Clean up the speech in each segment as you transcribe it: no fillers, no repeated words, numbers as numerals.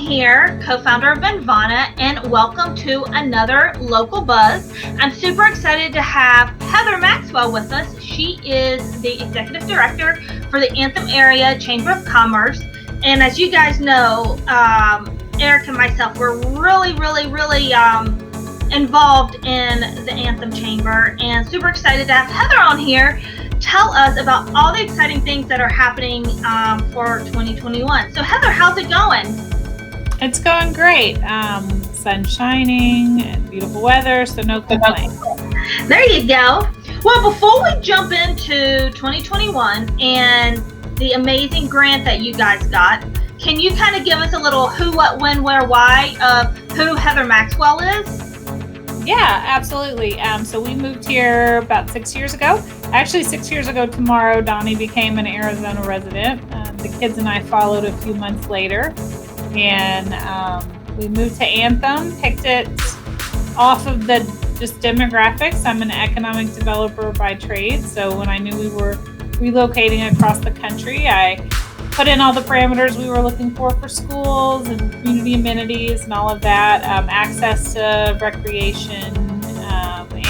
here, co-founder of Benvana, and welcome to another Local Buzz. I'm super excited to have Heather Maxwell with us. She is the Executive Director for the Anthem Area Chamber of Commerce. And as you guys know, Eric and myself, we're really involved in the Anthem Chamber, and super excited to have Heather on here tell us about all the exciting things that are happening for 2021. So Heather, how's it going? It's going great. Sun shining and beautiful weather, so no complaints. There you go. Well, before we jump into 2021 and the amazing grant that you guys got, can you kind of give us a little who, what, when, where, why of who Heather Maxwell is? Yeah, absolutely. So we moved here about 6 years ago. Actually, 6 years ago tomorrow, Donnie became an Arizona resident. The kids and I followed a few months later. And we moved to Anthem, picked it off of the just demographics. I'm an economic developer by trade. So when I knew we were relocating across the country, I put in all the parameters we were looking for schools and community amenities and all of that, access to recreation,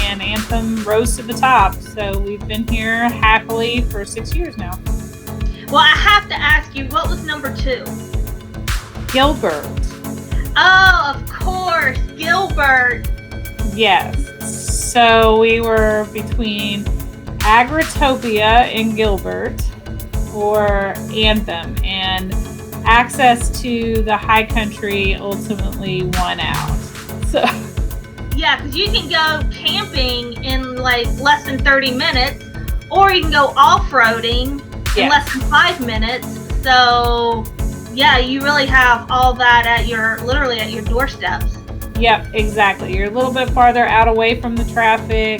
and Anthem rose to the top. So we've been here happily for 6 years now. Well, I have to ask you, what was number 2? Gilbert. Oh, of course, Gilbert. Yes. So we were between Agritopia and Gilbert for Anthem, and access to the high country ultimately won out. So yeah, because you can go camping in like less than 30 minutes, or you can go off-roading in less than 5 minutes. So yeah, you really have all that at literally at your doorsteps. Yep, exactly. You're a little bit farther out away from the traffic.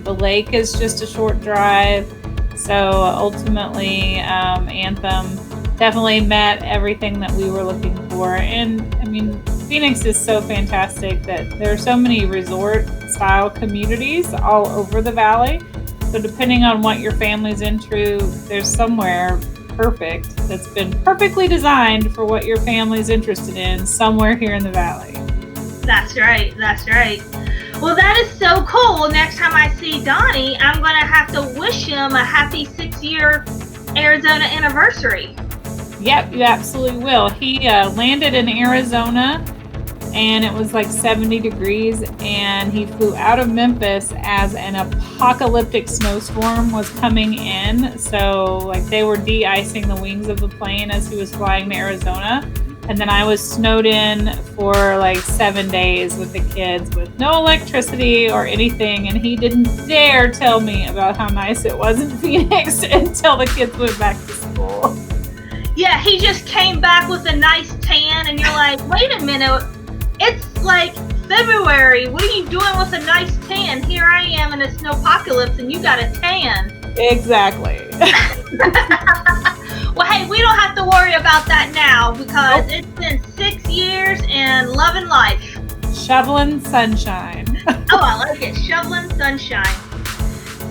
The lake is just a short drive. So ultimately, Anthem definitely met everything that we were looking for. And I mean, Phoenix is so fantastic that there are so many resort-style communities all over the valley. So depending on what your family's into, there's somewhere perfect that's been perfectly designed for what your family's interested in somewhere here in the valley. That's right. Well, that is so cool. Well, next time I see Donnie, I'm going to have to wish him a happy 6-year Arizona anniversary. Yep, you absolutely will. He landed in Arizona, and it was like 70 degrees, and he flew out of Memphis as an apocalyptic snowstorm was coming in. So, like, they were de-icing the wings of the plane as he was flying to Arizona. And then I was snowed in for like 7 days with the kids with no electricity or anything. And he didn't dare tell me about how nice it was in Phoenix until the kids went back to school. Yeah, he just came back with a nice tan and you're like, wait a minute, it's like February. What are you doing with a nice tan? Here I am in a snowpocalypse and you got a tan. Exactly. Well, hey, we don't have to worry about that now because It's been 6 years and loving life. Shoveling sunshine. Oh, I like it. Shoveling sunshine.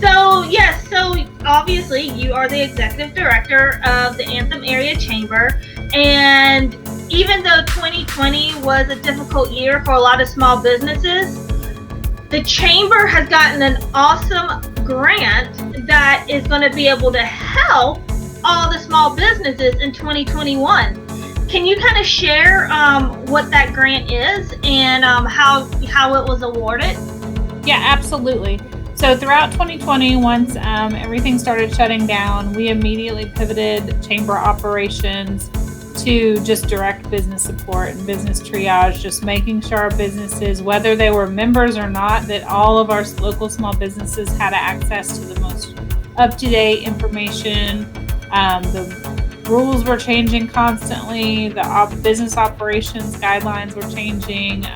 So, yes, so obviously you are the Executive Director of the Anthem Area Chamber. And even though 2020 was a difficult year for a lot of small businesses, the Chamber has gotten an awesome grant that is going to be able to help all the small businesses in 2021. Can you kind of share what that grant is and how it was awarded? Yeah, absolutely. So throughout 2020, once everything started shutting down, we immediately pivoted chamber operations to just direct business support and business triage, just making sure our businesses, whether they were members or not, that all of our local small businesses had access to the most up-to-date information. The rules were changing constantly. The business operations guidelines were changing.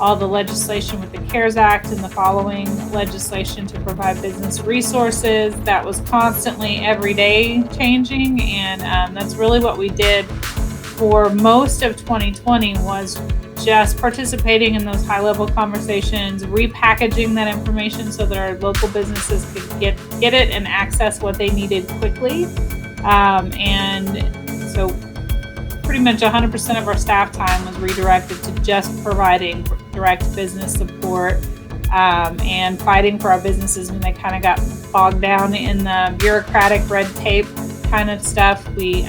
All the legislation with the CARES Act and the following legislation to provide business resources, that was constantly every day changing. And that's really what we did for most of 2020 was just participating in those high-level conversations, repackaging that information so that our local businesses could get it and access what they needed quickly. And so pretty much 100% of our staff time was redirected to just providing direct business support and fighting for our businesses when they kind of got bogged down in the bureaucratic red tape kind of stuff. We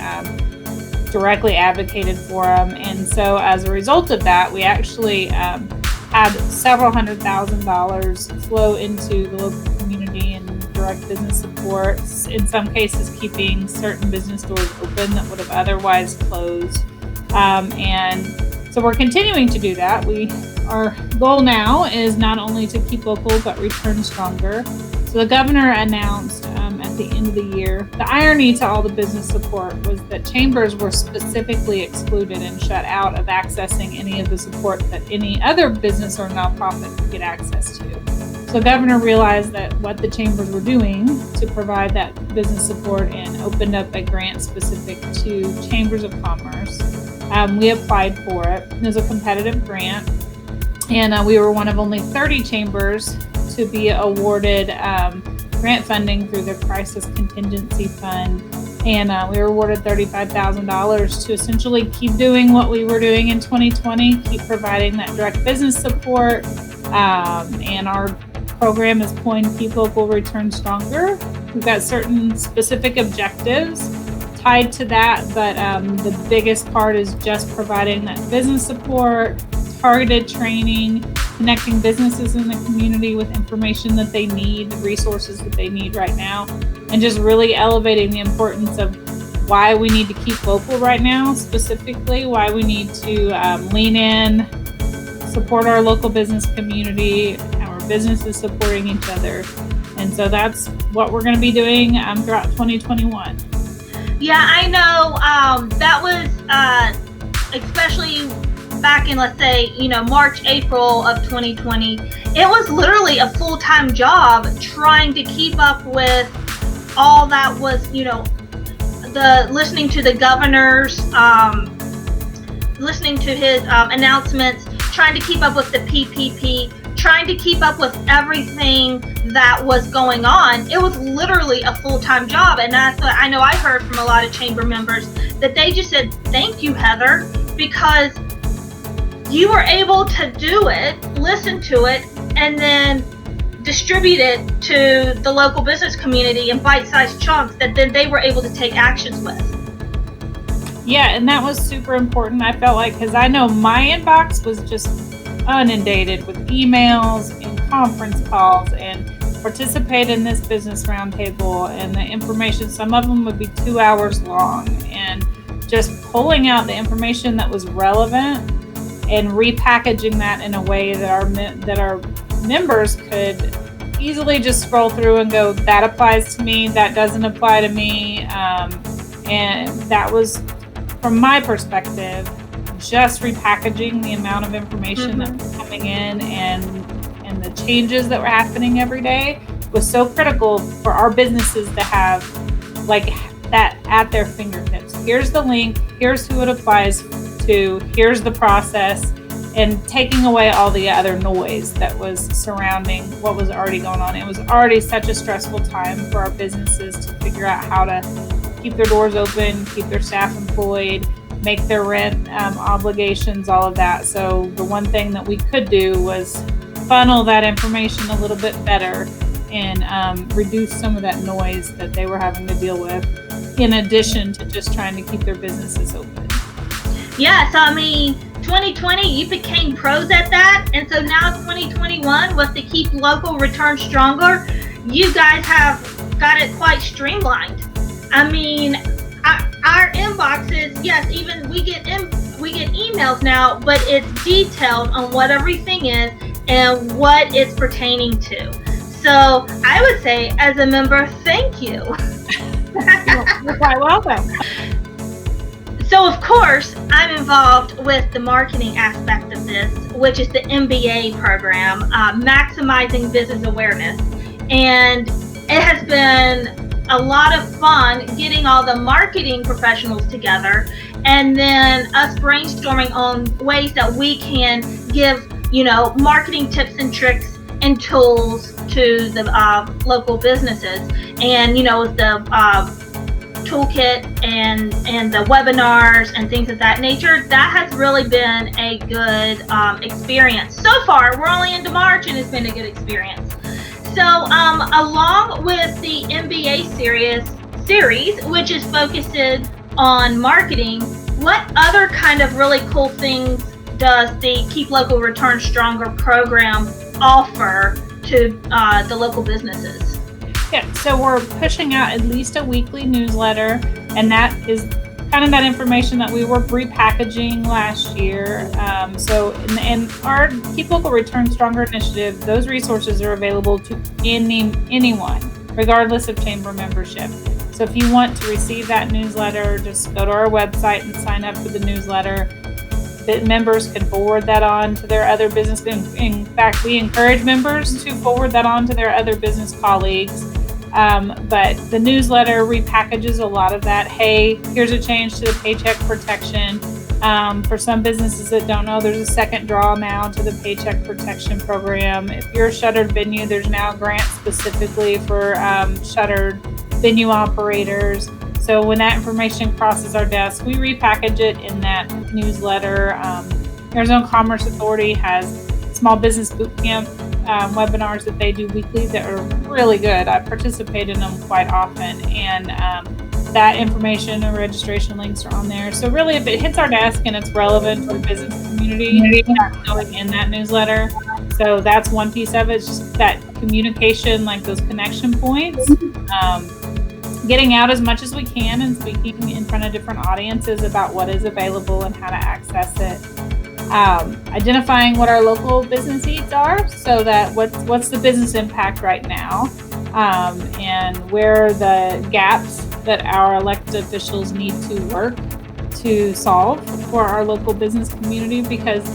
directly advocated for them. And so as a result of that, we actually had several $100,000 flow into the local community and direct business support, in some cases keeping certain business doors open that would have otherwise closed. And so we're continuing to do that. Our goal now is not only to keep local, but return stronger. So the governor announced at the end of the year, the irony to all the business support was that chambers were specifically excluded and shut out of accessing any of the support that any other business or nonprofit could get access to. So the governor realized that what the chambers were doing to provide that business support and opened up a grant specific to chambers of commerce. We applied for it. It was a competitive grant, and we were one of only 30 chambers to be awarded grant funding through the Crisis Contingency Fund. And we were awarded $35,000 to essentially keep doing what we were doing in 2020, keep providing that direct business support. And our program is coined Keep Local, Return Stronger. We've got certain specific objectives tied to that, but the biggest part is just providing that business support, targeted training, connecting businesses in the community with information that they need, resources that they need right now, and just really elevating the importance of why we need to keep local right now, specifically why we need to lean in, support our local business community, our businesses supporting each other. And so that's what we're going to be doing throughout 2021. Yeah, I know that was especially back in, let's say, March, April of 2020, it was literally a full-time job trying to keep up with all that was, the listening to the governor's, listening to his announcements, trying to keep up with the PPP, trying to keep up with everything that was going on. It was literally a full-time job. And that's what I know I heard from a lot of chamber members, that they just said, thank you, Heather, because you were able to do it, listen to it, and then distribute it to the local business community in bite-sized chunks that then they were able to take actions with. Yeah, and that was super important. I felt like, because I know my inbox was just inundated with emails and conference calls and participate in this business roundtable, and the information, some of them would be 2 hours long, and just pulling out the information that was relevant and repackaging that in a way that our members could easily just scroll through and go, that applies to me, that doesn't apply to me. And that was, from my perspective, just repackaging the amount of information that was coming in and the changes that were happening every day was so critical for our businesses to have like that at their fingertips. Here's the link, here's who it applies to, here's the process, and taking away all the other noise that was surrounding what was already going on. It was already such a stressful time for our businesses to figure out how to keep their doors open, keep their staff employed, make their rent obligations, all of that. So the one thing that we could do was funnel that information a little bit better and reduce some of that noise that they were having to deal with, in addition to just trying to keep their businesses open. Yeah, so 2020, you became pros at that, and so now 2021 with the Keep Local, Return Stronger, you guys have got it quite streamlined. Our inboxes, yes, even we get emails now, but it's detailed on what everything is and what it's pertaining to. So I would say, as a member, thank you. You're quite welcome. So, of course, I'm involved with the marketing aspect of this, which is the MBA program, Maximizing Business Awareness. And it has been a lot of fun getting all the marketing professionals together and then us brainstorming on ways that we can give, marketing tips and tricks and tools to the local businesses. And, with the toolkit and the webinars and things of that nature, that has really been a good experience. So far, we're only into March and it's been a good experience. So along with the MBA series, which is focused on marketing, what other kind of really cool things does the Keep Local Return Stronger program offer to the local businesses? Yeah, so we're pushing out at least a weekly newsletter, and that is kind of that information that we were repackaging last year. So in our Keep Local Return Stronger initiative, those resources are available to anyone, regardless of chamber membership. So if you want to receive that newsletter, just go to our website and sign up for the newsletter. Members can forward that on to their other business. In fact, we encourage members to forward that on to their other business colleagues. But the newsletter repackages a lot of that. Hey, here's a change to the paycheck protection. For some businesses that don't know, there's a second draw now to the paycheck protection program. If you're a shuttered venue, there's now grants specifically for shuttered venue operators. So when that information crosses our desk, we repackage it in that newsletter. Arizona Commerce Authority has small business boot camp webinars that they do weekly that are really good. I participate in them quite often, and that information and registration links are on there. So really, if it hits our desk and it's relevant to the business community, that's going in that newsletter. So that's one piece of it. It's just that communication, like those connection points. Getting out as much as we can and speaking in front of different audiences about what is available and how to access it. Identifying what our local business needs are, so that what's the business impact right now, and where are the gaps that our elected officials need to work to solve for our local business community. Because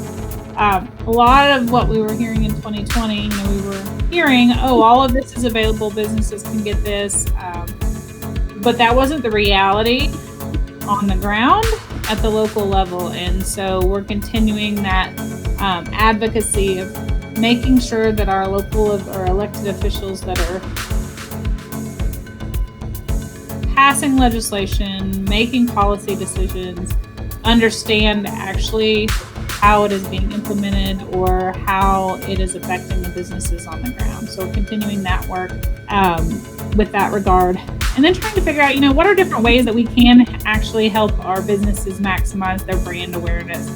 a lot of what we were hearing in 2020, we were hearing, all of this is available, businesses can get this. But that wasn't the reality on the ground at the local level. And so we're continuing that advocacy of making sure that our local or elected officials that are passing legislation, making policy decisions, understand actually how it is being implemented or how it is affecting the businesses on the ground. So continuing that work with that regard. And then trying to figure out, what are different ways that we can actually help our businesses maximize their brand awareness.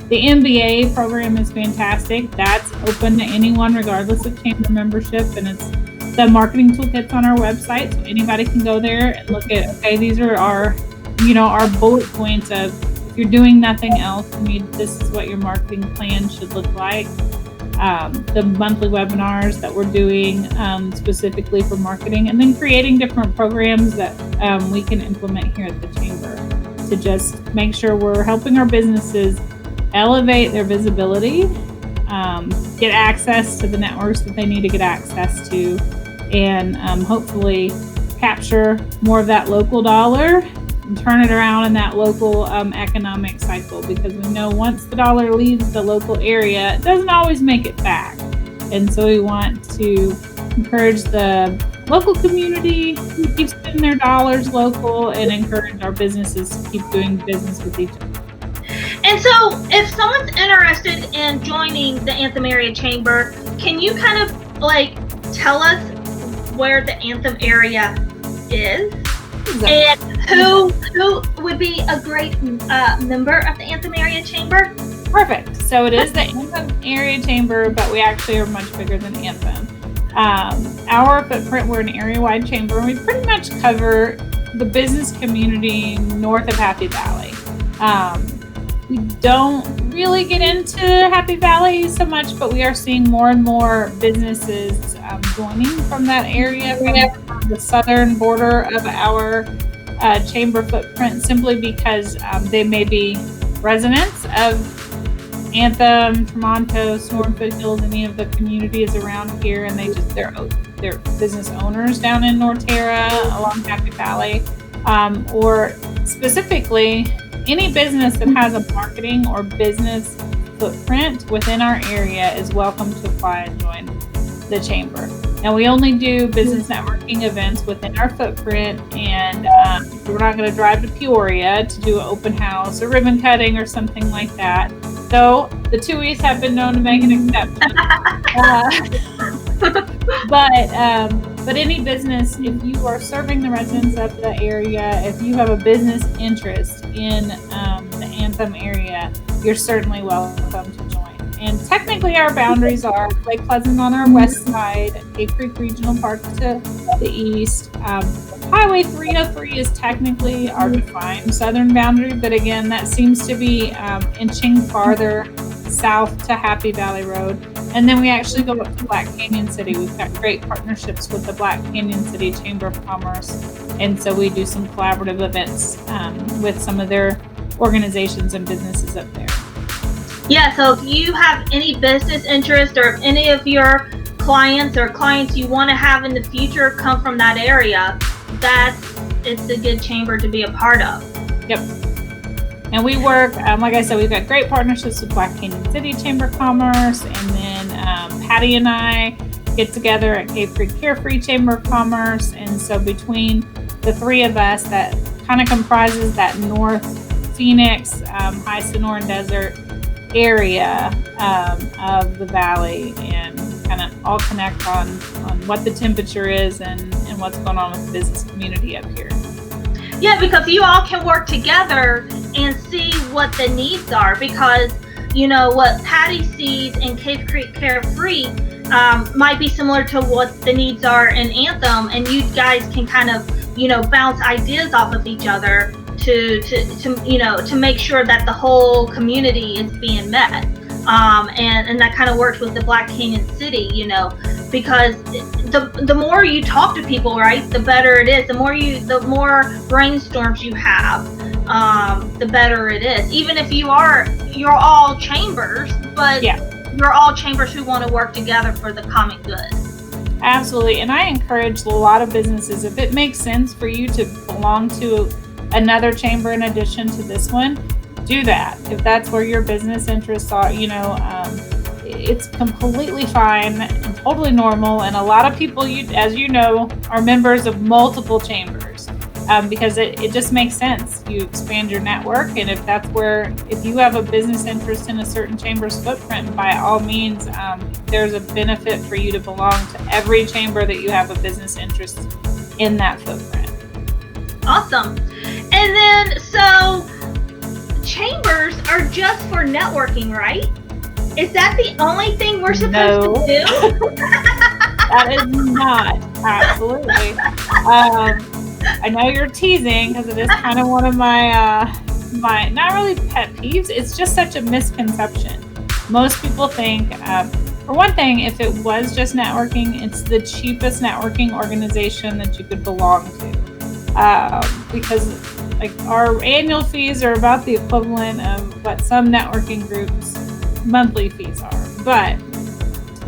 The MBA program is fantastic. That's open to anyone, regardless of chamber membership. And it's the marketing toolkits on our website. So anybody can go there and look at, okay, these are our, our bullet points of, if you're doing nothing else, this is what your marketing plan should look like. The monthly webinars that we're doing specifically for marketing, and then creating different programs that we can implement here at the chamber to just make sure we're helping our businesses elevate their visibility, get access to the networks that they need to get access to, and hopefully capture more of that local dollar and turn it around in that local economic cycle, because we know once the dollar leaves the local area, it doesn't always make it back. And so we want to encourage the local community to keep spending their dollars local and encourage our businesses to keep doing business with each other. And so if someone's interested in joining the ANTHEMAREA Chamber, can you kind of tell us where the Anthem area is? Exactly. And who would be a great member of the ANTHEMAREA Chamber? Perfect. So it is the ANTHEMAREA Chamber, but we actually are much bigger than Anthem. Our footprint, we're an area-wide chamber, and we pretty much cover the business community north of Happy Valley. We don't really get into Happy Valley so much, but we are seeing more and more businesses joining from that area, from the southern border of our chamber footprint, simply because they may be residents of Anthem, Tremonto, Sonoran Foothills, any of the communities around here, and they're business owners down in Norterra along Happy Valley, or specifically any business that has a marketing or business footprint within our area is welcome to apply and join the chamber. And we only do business networking events within our footprint, and we're not going to drive to Peoria to do an open house or ribbon cutting or something like that. Though the TUIs have been known to make an exception. But any business, if you are serving the residents of the area, if you have a business interest in the Anthem area, you're certainly welcome to join. And technically our boundaries are Lake Pleasant on our west side, Cave Creek Regional Park to the east. Highway 303 is technically our defined southern boundary, but again, that seems to be inching farther south to Happy Valley Road. And then we actually go up to Black Canyon City. We've got great partnerships with the Black Canyon City Chamber of Commerce. And so we do some collaborative events with some of their organizations and businesses up there. Yeah, so if you have any business interest, or if any of your clients or clients you want to have in the future come from that area, it's a good chamber to be a part of. Yep. And we work, like I said, we've got great partnerships with Black Canyon City Chamber of Commerce, and then Patty and I get together at Cave Creek Carefree Chamber of Commerce. And so between the three of us, that kind of comprises that North Phoenix, High Sonoran Desert area of the valley, and kind of all connect on what the temperature is and what's going on with the business community up here. Yeah, because you all can work together and see what the needs are, because what Patty sees in Cave Creek Carefree might be similar to what the needs are in Anthem, and you guys can kind of bounce ideas off of each other to make sure that the whole community is being met. And that kind of works with the Black Canyon City, because the more you talk to people, right, the better it is. The more brainstorms you have, the better it is. Even if you're all chambers, but you're all chambers who want to work together for the common good. Absolutely. And I encourage a lot of businesses, if it makes sense for you to belong to another chamber in addition to this one, do that. If that's where your business interests are, it's completely fine and totally normal. And a lot of people, as you know, are members of multiple chambers because it just makes sense. You expand your network, and if you have a business interest in a certain chamber's footprint, by all means, there's a benefit for you to belong to every chamber that you have a business interest in that footprint. Awesome. And then, so chambers are just for networking, right? Is that the only thing we're supposed to do? That is not. Absolutely. I know you're teasing, because it is kind of one of my not really pet peeves. It's just such a misconception. Most people think, for one thing, if it was just networking, it's the cheapest networking organization that you could belong to. Because our annual fees are about the equivalent of what some networking groups' monthly fees are. But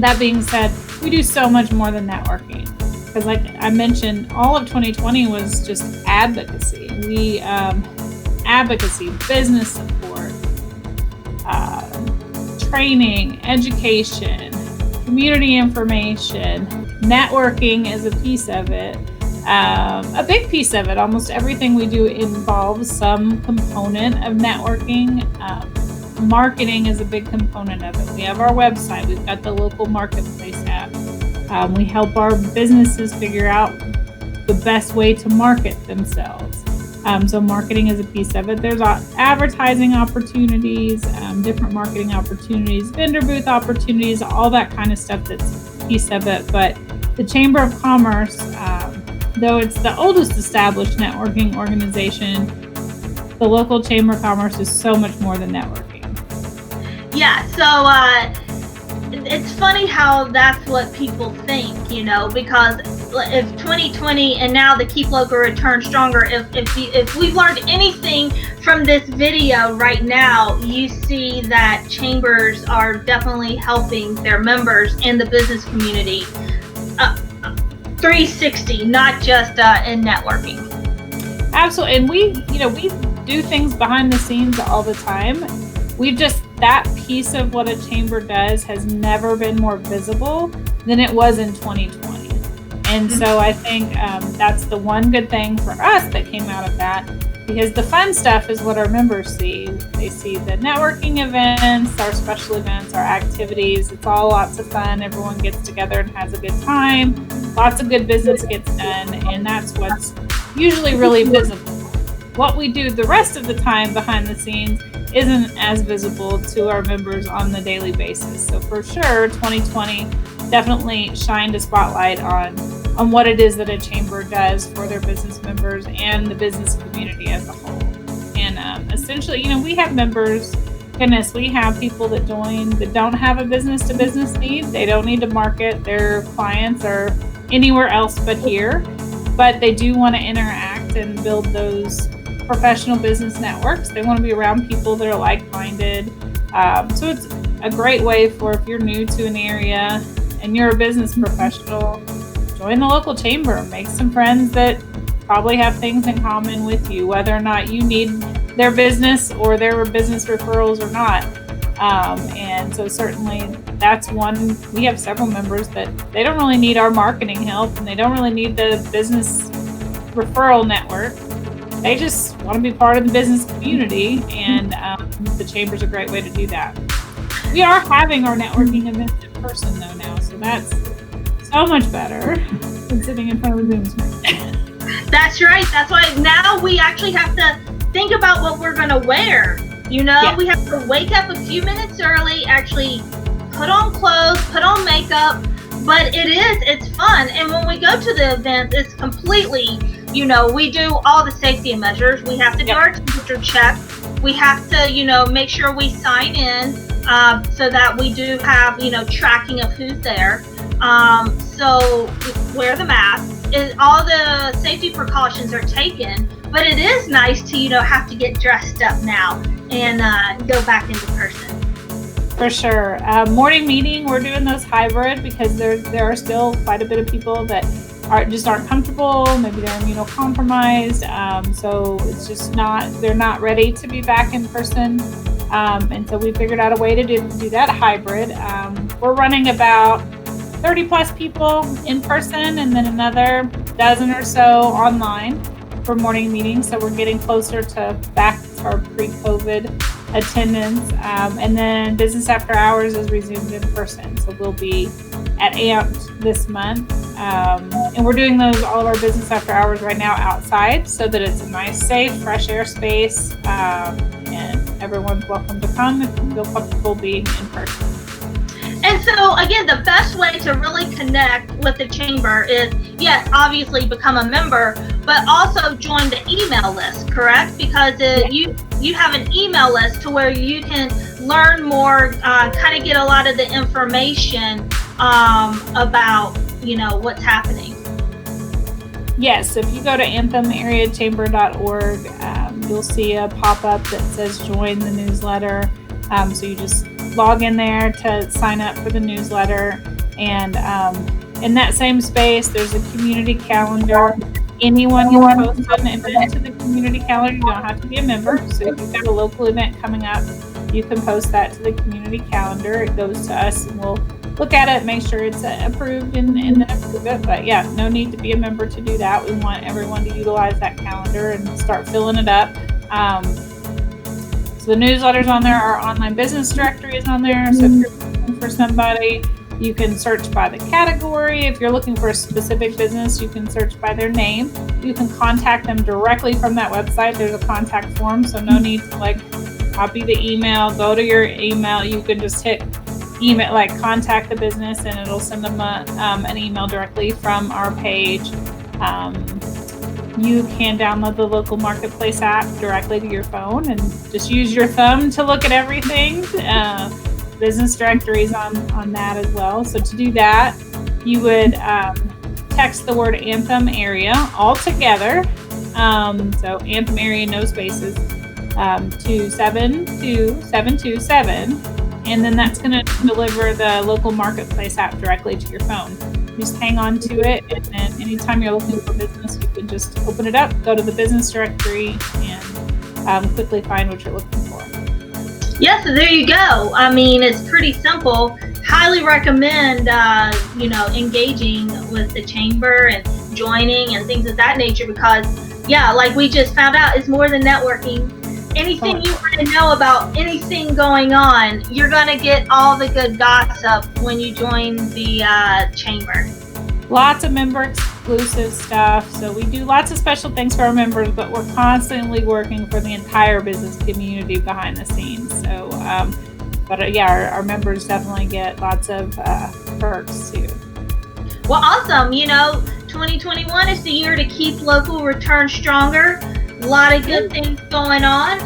that being said, we do so much more than networking. Because like I mentioned, all of 2020 was just advocacy. We advocacy, business support, training, education, community information, networking is a piece of it. A big piece of it. Almost everything we do involves some component of networking. Marketing is a big component of it. We have our website. We've got the local marketplace app. We help our businesses figure out the best way to market themselves. So marketing is a piece of it. There's advertising opportunities, different marketing opportunities, vendor booth opportunities, all that kind of stuff that's a piece of it. But the Chamber of Commerce, though it's the oldest established networking organization, the local Chamber of Commerce is so much more than networking. Yeah, so it's funny how that's what people think, because if 2020 and now the Keep Local Return Stronger, if we've learned anything from this video right now, you see that chambers are definitely helping their members and the business community 360, not just in networking. Absolutely. And we do things behind the scenes all the time. That piece of what a chamber does has never been more visible than it was in 2020. And so I think that's the one good thing for us that came out of that, because the fun stuff is what our members see. They see the networking events, our special events, our activities. It's all lots of fun. Everyone gets together and has a good time. Lots of good business gets done, and that's what's usually really visible. What we do the rest of the time behind the scenes isn't as visible to our members on the daily basis. So for sure, 2020 definitely shined a spotlight on what it is that a chamber does for their business members and the business community as a whole. And essentially, we have members, we have people that join that don't have a business-to-business need. They don't need to market their clients or anywhere else but here, but they do want to interact and build those professional business networks. They want to be around people that are like-minded. So it's a great way for, if you're new to an area and you're a business professional, join the local chamber, make some friends that probably have things in common with you, whether or not you need their business or their business referrals or not. And so certainly that's one. We have several members that they don't really need our marketing help, and they don't really need the business referral network. They just want to be part of the business community, and the chamber's a great way to do that. We are having our networking events in person though now, so that's so much better than sitting in front of a Zoom screen. That's right. That's why now we actually have to think about what we're going to wear. Yeah. We have to wake up a few minutes early, actually put on clothes, put on makeup, but it's fun. And when we go to the event, it's completely, we do all the safety measures. We have to do our temperature check. We have to, make sure we sign in so that we do have, tracking of who's there. So wear the mask. All the safety precautions are taken, but it is nice to, have to get dressed up now and go back into person. For sure. Morning meeting, we're doing those hybrid because there are still quite a bit of people that aren't comfortable. Maybe they're immunocompromised. So it's just they're not ready to be back in person. And so we figured out a way to do that hybrid. We're running about 30 plus people in person and then another dozen or so online for morning meetings. So we're getting closer to back to our pre-COVID attendance. And then business after hours is resumed in person. So we'll be at AMP this month. And we're doing all of our business after hours right now outside so that it's a nice, safe, fresh air space. And everyone's welcome to come if you feel comfortable being in person. And so, again, the best way to really connect with the chamber is, yes, obviously become a member, but also join the email list, correct? Because you have an email list to where you can learn more, kind of get a lot of the information about, what's happening. Yes, if you go to anthemareachamber.org, you'll see a pop-up that says join the newsletter. So you just log in there to sign up for the newsletter. And in that same space, there's a community calendar. Anyone can post an event to the community calendar. You don't have to be a member. So if you've got a local event coming up, you can post that to the community calendar. It goes to us and we'll look at it, make sure it's approved and then approve it. But yeah, no need to be a member to do that. We want everyone to utilize that calendar and start filling it up. So the newsletters on there, our online business directory is on there. So if you're looking for somebody, you can search by the category. If you're looking for a specific business, you can search by their name. You can contact them directly from that website. There's a contact form, so no need to copy the email, go to your email. You can just hit email, contact the business, and it'll send them an email directly from our page. You can download the local marketplace app directly to your phone and just use your thumb to look at everything. Business directories on that as well. So to do that, you would text the word ANTHEMAREA all together. So ANTHEMAREA, no spaces, to 72727. And then that's going to deliver the local marketplace app directly to your phone. Just hang on to it, and then anytime you're looking for business, you can just open it up, go to the business directory, and quickly find what you're looking for. Yes, so there you go. I mean, it's pretty simple. Highly recommend, engaging with the chamber and joining and things of that nature because, yeah, like we just found out, it's more than networking. Anything you want to know about anything going on, you're going to get all the good gossip when you join the chamber. Lots of member exclusive stuff. So we do lots of special things for our members, but we're constantly working for the entire business community behind the scenes. So, our members definitely get lots of perks too. Well, awesome. 2021 is the year to keep local returns stronger. A lot of good things going on.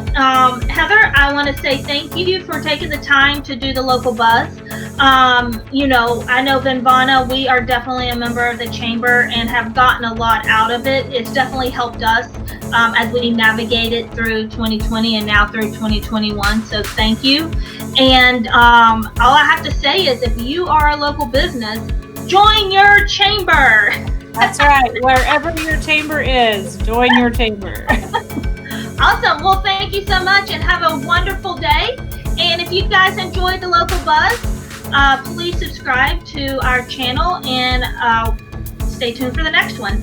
Heather, I want to say thank you for taking the time to do the local buzz. I know Benvana, we are definitely a member of the chamber and have gotten a lot out of it. It's definitely helped us as we navigated through 2020 and now through 2021. So thank you. And all I have to say is if you are a local business, join your chamber. That's right. Wherever your chamber is, join your chamber. Awesome. Well, thank you so much and have a wonderful day. And if you guys enjoyed the local buzz, please subscribe to our channel and stay tuned for the next one.